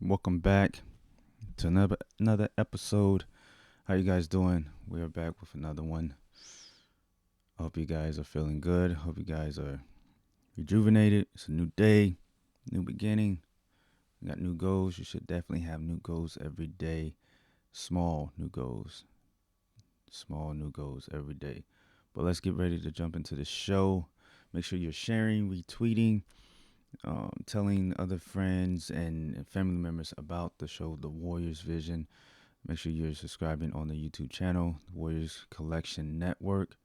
Welcome back to another episode. How you guys doing? We are back with another one. I hope you guys are feeling good. Hope you guys are rejuvenated. It's a new day, new beginning. You got new goals. You should definitely have new goals every day. Small new goals. Small new goals every day. But let's get ready to jump into the show. Make sure you're sharing, retweeting, telling other friends and family members about the show, The Warriors Vision. Make sure you're subscribing on the YouTube channel, the Warriors Collection Network.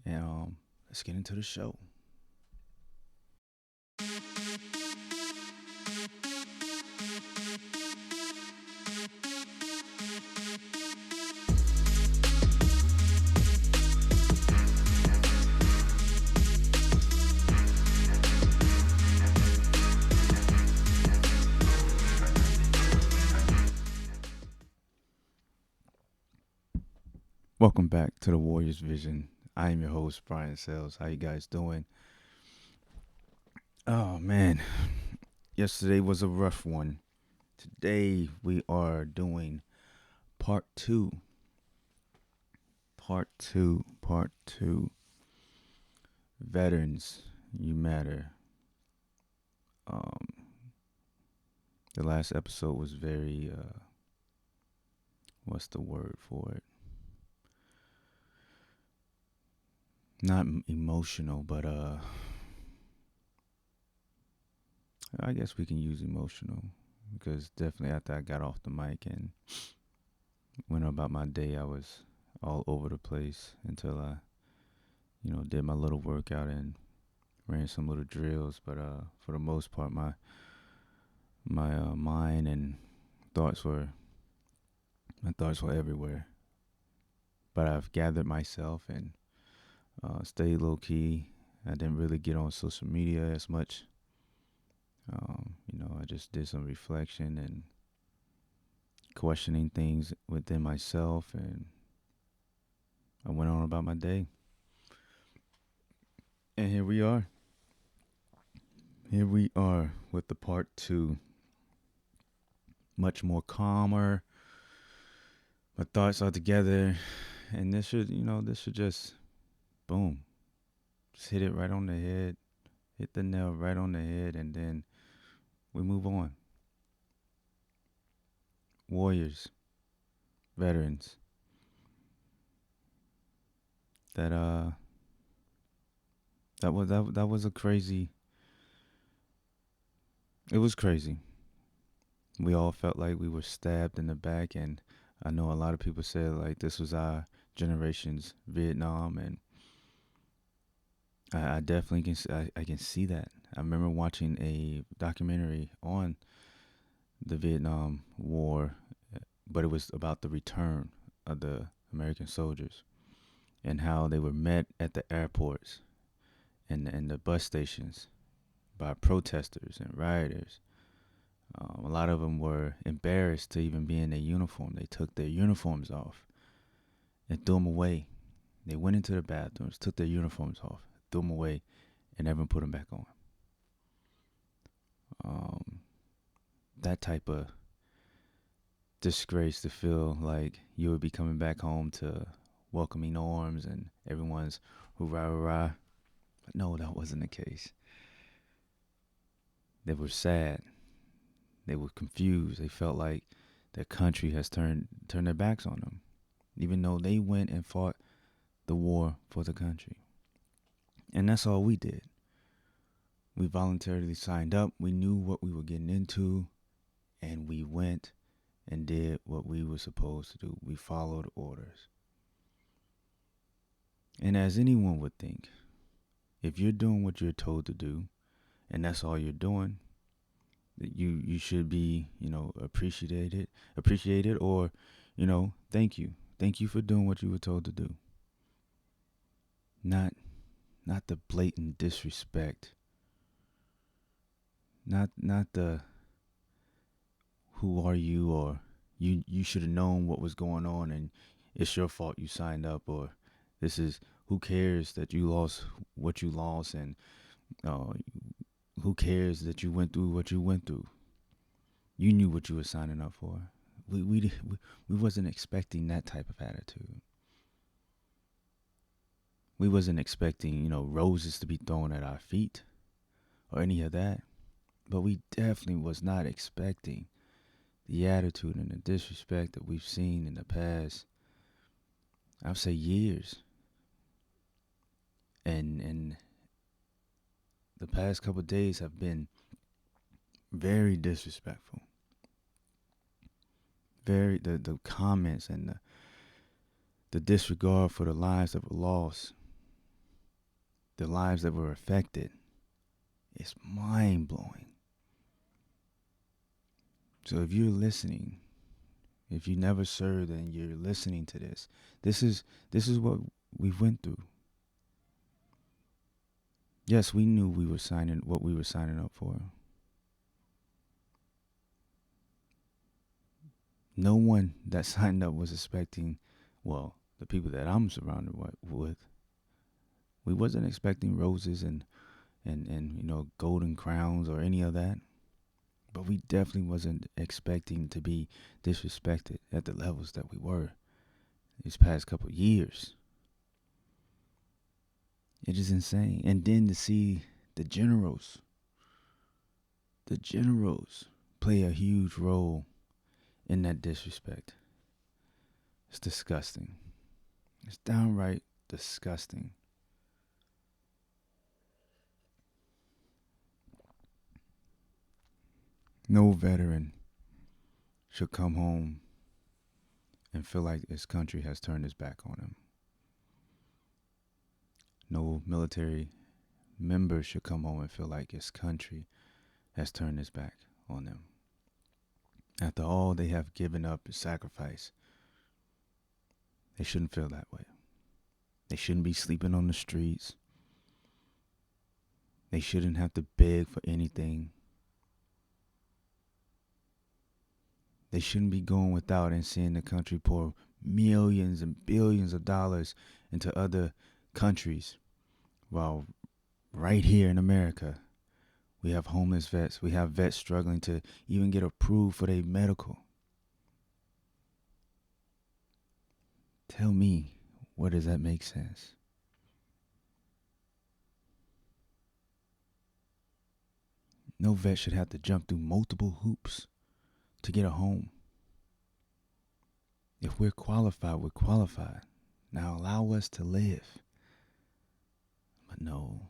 And let's get into the show. Welcome back to the Warriors Vision. I am your host, Brian Sales. How you guys doing? Oh man, yesterday was a rough one. Today we are doing part two. Part two. Veterans, you matter. Um, the last episode was very, what's the word for it? Not emotional, but I guess we can use emotional because definitely after I got off the mic and went about my day, I was all over the place until I, did my little workout and ran some little drills. But for the most part, my mind and thoughts were my thoughts were everywhere. But I've gathered myself and stayed low key. I didn't really get on social media as much. I just did some reflection and questioning things within myself, and I went on about my day. And here we are. Here we are with the part two. Much more calmer. My thoughts are together, and this should just boom, just hit it right on the head, hit the nail right on the head, and then we move on. Warriors, veterans. That that was a crazy. It was crazy. We all felt like we were stabbed in the back, and I know a lot of people said like this was our generation's Vietnam, and I definitely I can see that. I remember watching a documentary on the Vietnam War, but it was about the return of the American soldiers and how they were met at the airports and the bus stations by protesters and rioters. A lot of them were embarrassed to even be in their uniform. They took their uniforms off and threw them away. They went into the bathrooms, took their uniforms off, threw them away, and never put them back on. Um, that type of disgrace to feel like you would be coming back home to welcoming arms and everyone's hoorah, hoorah. But no, that wasn't the case. They were sad. They were confused. They felt like their country has turned their backs on them, even though they went and fought the war for the country. And that's all we did. We voluntarily signed up. We knew what we were getting into, and we went and did what we were supposed to do. We followed orders. And as anyone would think, if you're doing what you're told to do, and that's all you're doing, you should be, appreciated, or, thank you for doing what you were told to do. Not the blatant disrespect. Not the who are you, or you should have known what was going on and it's your fault you signed up, or this is who cares that you lost what you lost, and uh, who cares that you went through what you went through. You knew what you were signing up for. We wasn't expecting that type of attitude. We wasn't expecting, roses to be thrown at our feet or any of that. But we definitely was not expecting the attitude and the disrespect that we've seen in the past, I'll say years. And the past couple of days have been very disrespectful. The comments and the disregard for the lives that were lost, the lives that were affected, it's mind blowing. So if you're listening, if you never served and you're listening to this is what we went through. Yes, we knew we were signing what we were signing up for. No one that signed up was expecting, well, the people that I'm surrounded with, we wasn't expecting roses and golden crowns or any of that. But we definitely wasn't expecting to be disrespected at the levels that we were these past couple of years. It is insane. And then to see the generals play a huge role in that disrespect. It's disgusting. It's downright disgusting. No veteran should come home and feel like his country has turned its back on him. No military member should come home and feel like his country has turned its back on them. After all they have given up and sacrificed, they shouldn't feel that way. They shouldn't be sleeping on the streets. They shouldn't have to beg for anything. They shouldn't be going without and seeing the country pour millions and billions of dollars into other countries. While right here in America, we have homeless vets. We have vets struggling to even get approved for their medical. Tell me, where does that make sense? No vet should have to jump through multiple hoops to get a home. If we're qualified, we're qualified. Now allow us to live. But no.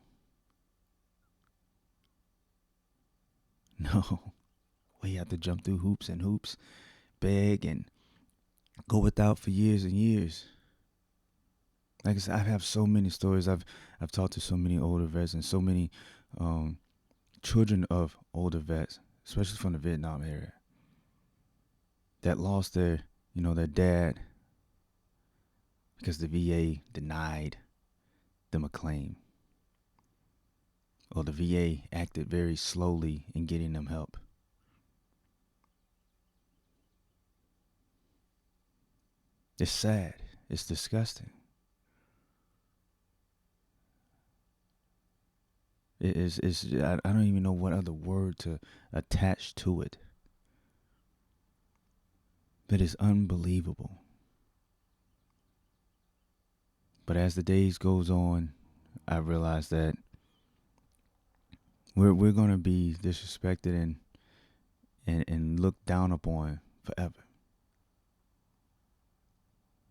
We have to jump through hoops and hoops, beg and go without for years and years. Like I said, I have so many stories. I've talked to so many older vets and so many children of older vets, especially from the Vietnam era, that lost their dad because the VA denied them a claim, or the VA acted very slowly in getting them help. It's sad. It's disgusting. I don't even know what other word to attach to it. But it's unbelievable. But as the days goes on, I realize that we're gonna be disrespected and looked down upon forever.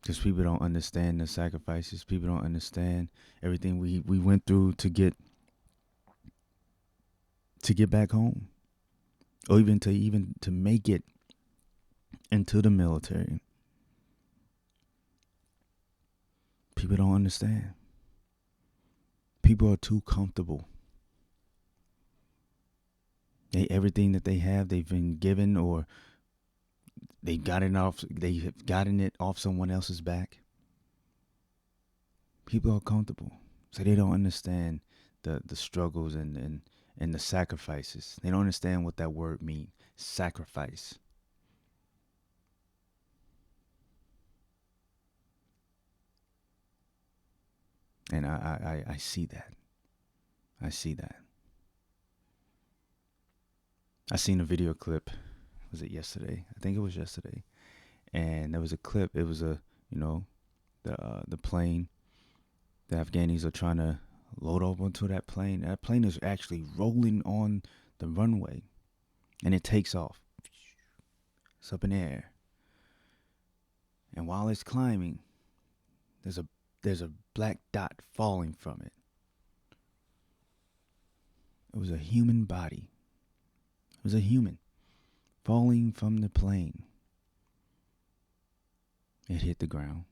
Because people don't understand the sacrifices. People don't understand everything we went through to get back home, or even to make it into the military. People don't understand. People are too comfortable. Everything that they have, they've been given, or they've gotten it off someone else's back. People are comfortable, so they don't understand the struggles and the sacrifices. They don't understand what that word means, sacrifice. And I see that. I see that. I seen a video clip was it yesterday? I think it was yesterday. And there was a clip. It was the plane. The Afghanis are trying to load up onto that plane. That plane is actually rolling on the runway, and it takes off. It's up in the air, and while it's climbing, there's a black dot falling from it. It was a human body. It was a human falling from the plane. It hit the ground.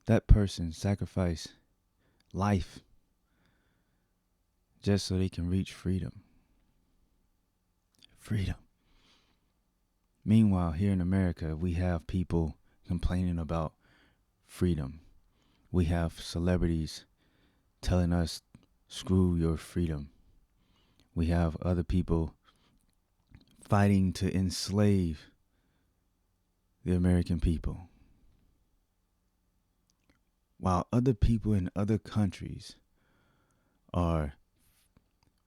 That person sacrificed life just so they can reach freedom. Freedom. Meanwhile, here in America, we have people complaining about freedom. We have celebrities telling us, screw your freedom. We have other people fighting to enslave the American people. While other people in other countries are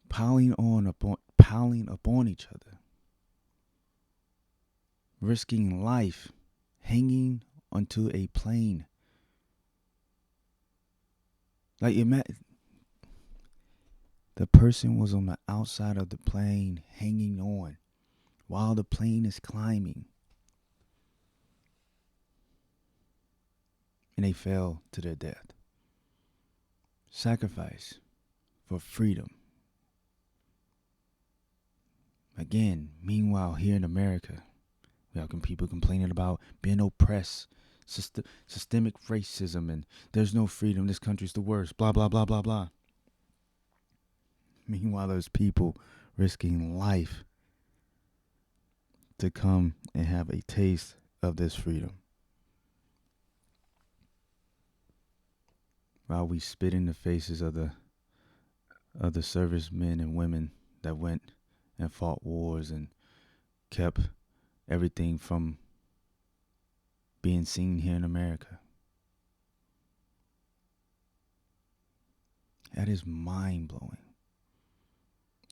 piling upon each other, risking life, hanging onto a plane. Like, the person was on the outside of the plane hanging on while the plane is climbing. And they fell to their death. Sacrifice for freedom. Again, meanwhile, here in America, we have people complaining about being oppressed, systemic racism, and there's no freedom. This country's the worst, blah, blah, blah, blah, blah. Meanwhile, there's people risking life to come and have a taste of this freedom. While we spit in the faces of the servicemen and women that went and fought wars and kept everything from being seen here in America. That is mind-blowing.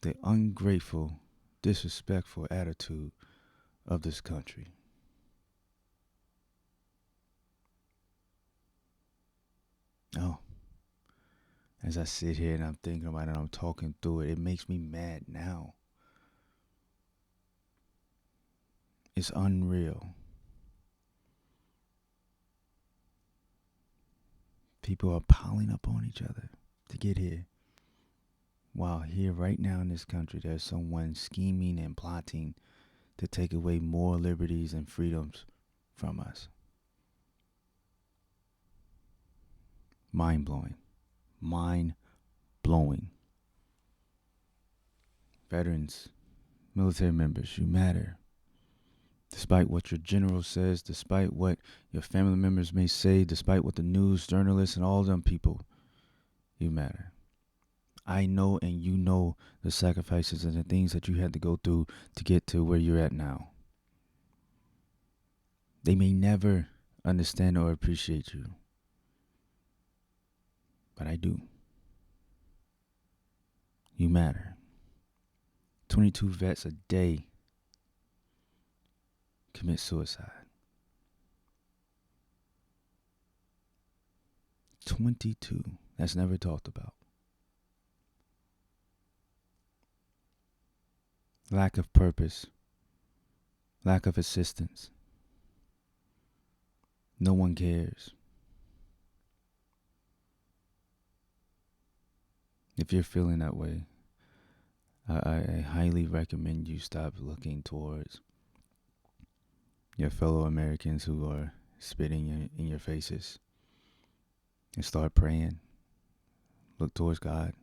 The ungrateful, disrespectful attitude of this country. Oh, as I sit here and I'm thinking about it, I'm talking through it, it makes me mad now. It's unreal. People are piling up on each other to get here. While here right now in this country, there's someone scheming and plotting to take away more liberties and freedoms from us. Mind-blowing. Mind-blowing. Veterans, military members, you matter. Despite what your general says, despite what your family members may say, despite what the news journalists and all them people, you matter. I know and you know the sacrifices and the things that you had to go through to get to where you're at now. They may never understand or appreciate you, but I do. You matter. 22 vets a day commit suicide. 22. That's never talked about. Lack of purpose. Lack of assistance. No one cares. If you're feeling that way, I highly recommend you stop looking towards your fellow Americans who are spitting in your faces and start praying. Look towards God.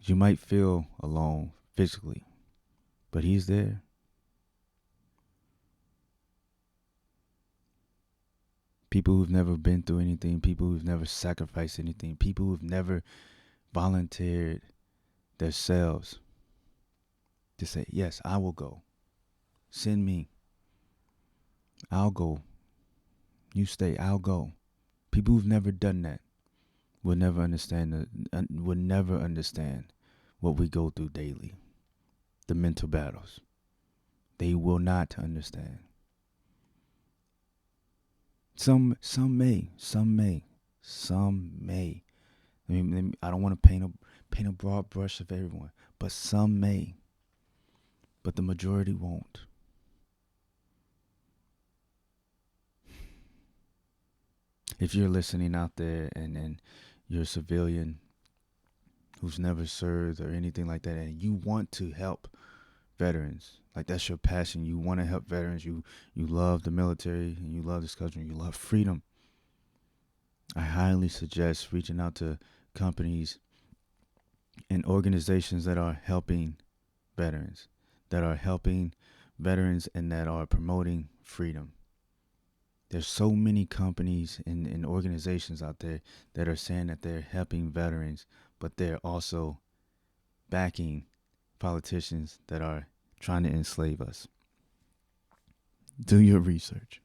You might feel alone physically, but He's there. People who've never been through anything, people who've never sacrificed anything, people who've never volunteered themselves to say, yes, I will go. Send me. I'll go. You stay. I'll go. People who've never done that will never understand what we go through daily, the mental battles. They will not understand. Some may. I don't want to paint a broad brush of everyone, but some may. But the majority won't. If you're listening out there and you're a civilian who's never served or anything like that, and you want to help veterans, like that's your passion, you want to help veterans, you love the military, and you love this country, you love freedom, I highly suggest reaching out to companies and organizations that are helping veterans, and that are promoting freedom. There's so many companies and organizations out there that are saying that they're helping veterans, but they're also backing politicians that are trying to enslave us. Do your research.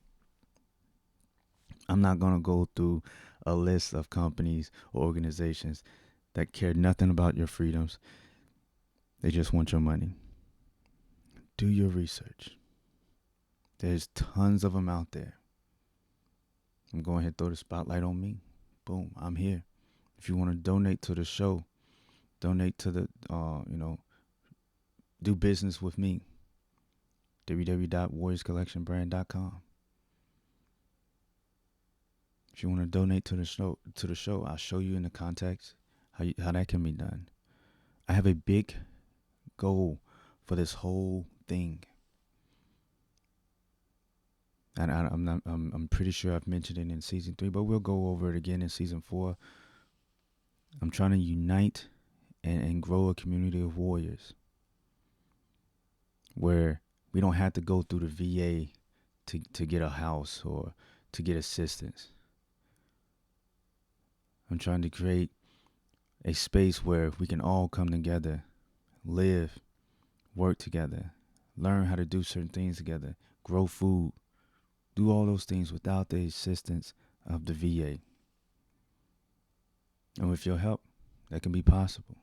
I'm not going to go through a list of companies or organizations that care nothing about your freedoms. They just want your money. Do your research. There's tons of them out there. I'm going ahead and throw the spotlight on me. Boom, I'm here. If you want to donate to the show, donate to the, do business with me. www.warriorscollectionbrand.com. If you want to donate to the show, I'll show you in the context how that can be done. I have a big goal for this whole thing. And I'm pretty sure I've mentioned it in season 3, but we'll go over it again in season 4. I'm trying to unite and grow a community of warriors where we don't have to go through the VA to get a house or to get assistance. I'm trying to create a space where we can all come together, live, work together, learn how to do certain things together, grow food, do all those things without the assistance of the VA. And with your help, that can be possible.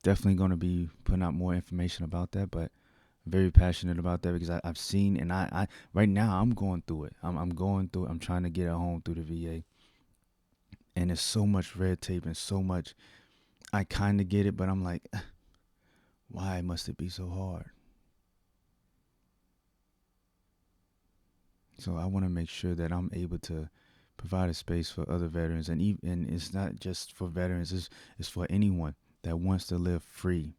Definitely going to be putting out more information about that, but I'm very passionate about that because I've seen, and I right now I'm going through it. I'm going through it. I'm trying to get at home through the VA. And there's so much red tape and so much, I kind of get it, but I'm like, why must it be so hard? So I want to make sure that I'm able to provide a space for other veterans, and it's not just for veterans, it's for anyone that wants to live free,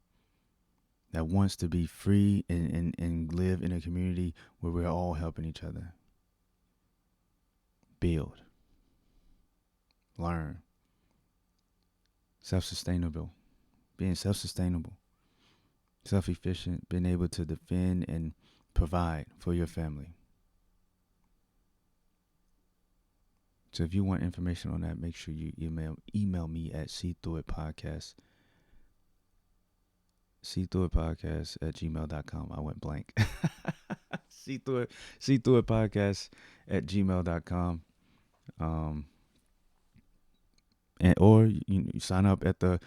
that wants to be free and live in a community where we're all helping each other. Build. Learn. Being self-sustainable, self-efficient, being able to defend and provide for your family. So if you want information on that, make sure you email me at seethroughitpodcast@gmail.com. I went blank. seethroughitpodcast@gmail.com. Or you sign up at the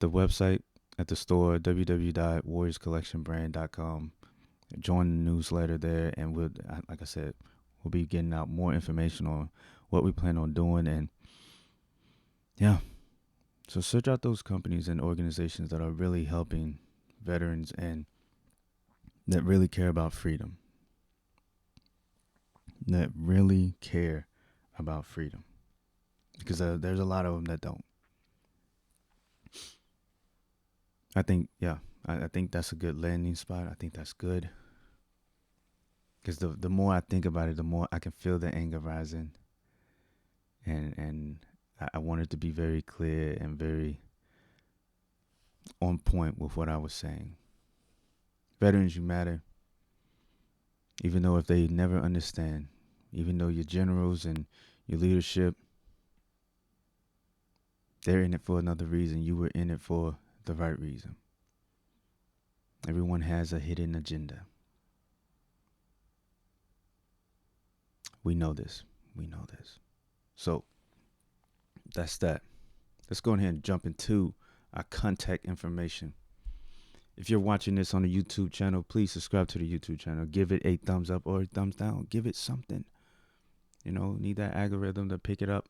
website, at the store, www.warriorscollectionbrand.com. Join the newsletter there, and like I said, we'll be getting out more information on what we plan on doing. And yeah, so search out those companies and organizations that are really helping veterans and that really care about freedom. Because there's a lot of them that don't. I think that's a good landing spot. I think that's good. Because the more I think about it, the more I can feel the anger rising. And I wanted to be very clear and very on point with what I was saying. Veterans, you matter. Even though if they never understand, even though your generals and your leadership, they're in it for another reason. You were in it for the right reason. Everyone has a hidden agenda. We know this. So that's that. let's go ahead and jump into our contact information. If you're watching this on the YouTube channel, please subscribe to the YouTube channel. Give it a thumbs up or a thumbs down. Give it something. Need that algorithm to pick it up.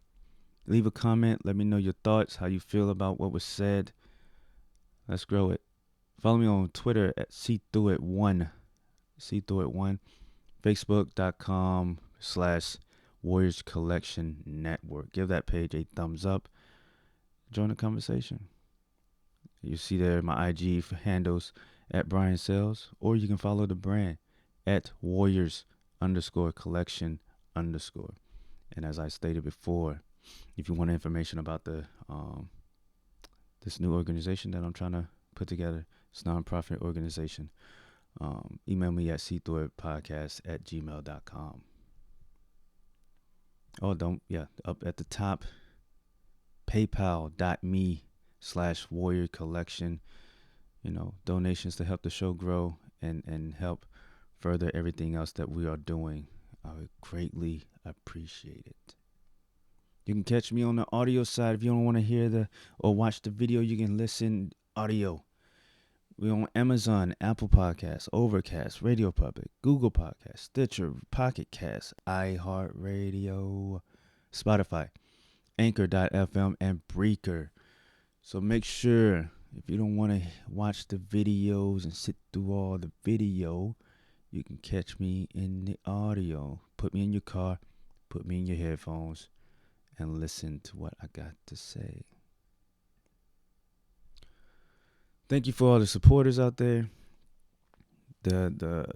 Leave a comment. Let me know your thoughts, how you feel about what was said. Let's grow it. Follow me on Twitter at SeeThroughIt1. SeeThroughIt1. Facebook.com/Warriors Collection Network. Give that page a thumbs up. Join the conversation. You see there my IG handles at Brian Sales, or you can follow the brand at Warriors_Collection_. And as I stated before, if you want information about the this new organization that I'm trying to put together, it's a nonprofit organization, email me at seethroughitpodcast@gmail.com. Up at the top, paypal.me/Warrior Collection. Donations to help the show grow and help further everything else that we are doing. I would greatly appreciate it. You can catch me on the audio side. If you don't want to hear or watch the video, you can listen audio. We're on Amazon, Apple Podcasts, Overcast, Radio Public, Google Podcasts, Stitcher, Pocket Cast, iHeartRadio, Spotify, Anchor.fm, and Breaker. So make sure, if you don't want to watch the videos and sit through all the video, you can catch me in the audio. Put me in your car, put me in your headphones, and listen to what I got to say. Thank you for all the supporters out there. The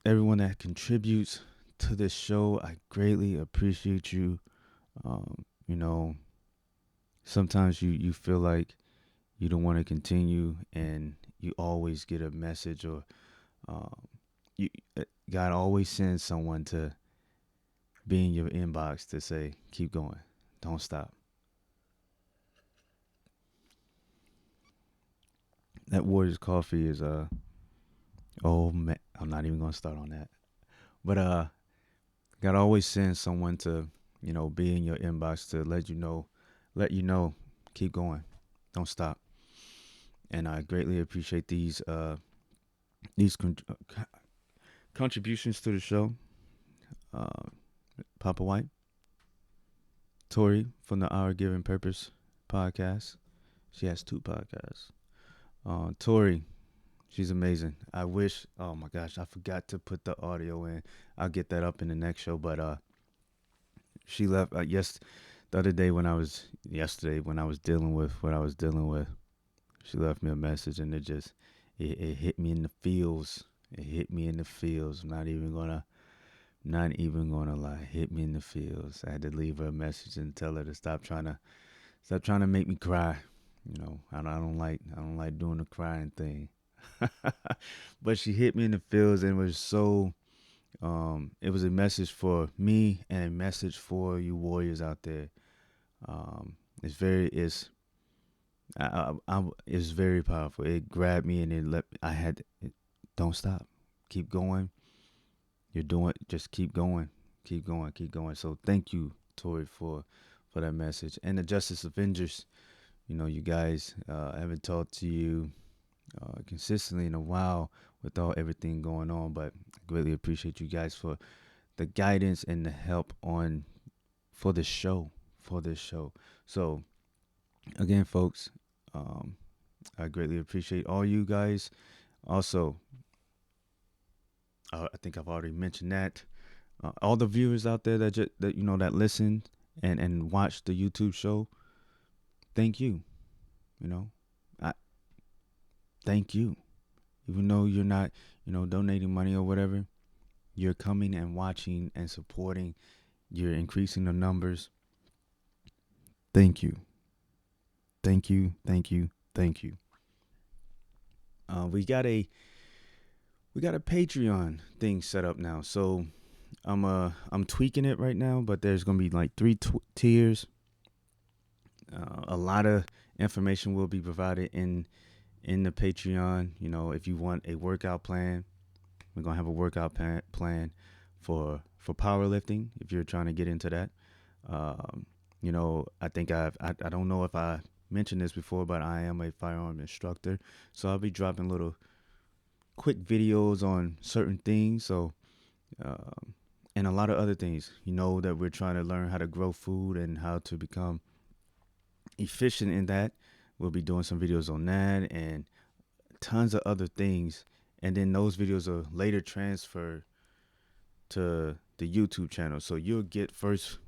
everyone that contributes to this show, I greatly appreciate you. Sometimes you feel like you don't want to continue, and you always get a message, or God always sends someone to be in your inbox to say, keep going, don't stop. That Warriors coffee is oh man, I'm not even gonna start on that. But God always sends someone to be in your inbox to let you know, keep going, don't stop. And I greatly appreciate these contributions to the show. Papa White, Tori from the Our Given Purpose podcast. She has 2 podcasts. Tori, she's amazing. I wish, oh my gosh, I forgot to put the audio in. I'll get that up in the next show. But she left the other day when I was dealing with what I was dealing with. She left me a message, and it hit me in the feels. It hit me in the feels. I'm not even gonna lie. It hit me in the feels. I had to leave her a message and tell her to stop trying to make me cry. I don't like doing the crying thing. But she hit me in the feels, and it was so. It was a message for me and a message for you warriors out there. It's very powerful. It grabbed me, and don't stop, keep going. You're doing, just keep going. So thank you, Tori, for that message. And the Justice Avengers, you guys, I haven't talked to you consistently in a while with everything going on, but I greatly appreciate you guys for the guidance and the help for this show. So again, folks, I greatly appreciate all you guys. Also, I think I've already mentioned that. All the viewers out there that listen and watch the YouTube show, thank you. I thank you. Even though you're not, donating money or whatever, you're coming and watching and supporting. You're increasing the numbers. Thank you. Thank you. We got a Patreon thing set up now, so I'm tweaking it right now, but there's gonna be like 3 tiers. A lot of information will be provided in the Patreon. If you want a workout plan, we're gonna have a workout plan for powerlifting. If you're trying to get into that, I think I don't know if I mentioned this before, but I am a firearm instructor. So I'll be dropping little quick videos on certain things. So, um, and a lot of other things, that we're trying to learn how to grow food and how to become efficient in that. We'll be doing some videos on that and tons of other things. And then those videos are later transferred to the YouTube channel. So you'll get first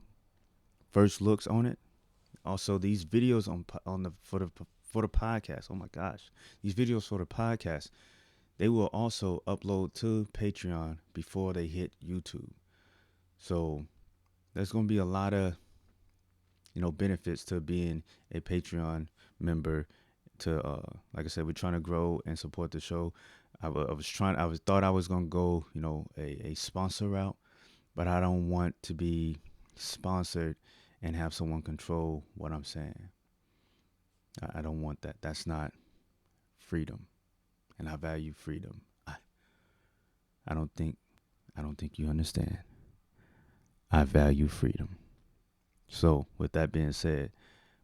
looks on it. Also, these videos on the for the podcast. Oh my gosh, these videos for the podcast, they will also upload to Patreon before they hit YouTube. So there's going to be a lot of benefits to being a Patreon member. To like I said, we're trying to grow and support the show. Thought I was gonna go a sponsor route, but I don't want to be sponsored and have someone control what I'm saying. I don't want that. That's not freedom, and I value freedom. I don't think I don't think you understand. I value freedom. So, with that being said,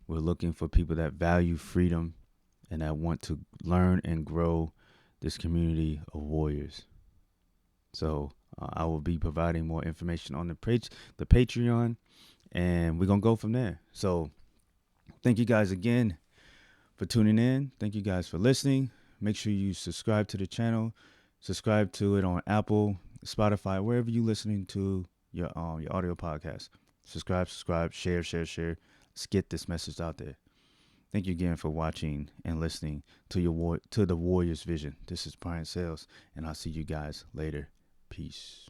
we're looking for people that value freedom and that want to learn and grow this community of warriors. So, I will be providing more information on the Patreon, and we're gonna go from there. So, thank you guys again for tuning in. Thank you guys for listening. Make sure you subscribe to the channel. Subscribe to it on Apple, Spotify, wherever you listening to your audio podcast. Subscribe, share. Let's get this message out there. Thank you again for watching and listening to the Warriors Vision. This is Brian Sales, and I'll see you guys later. Peace.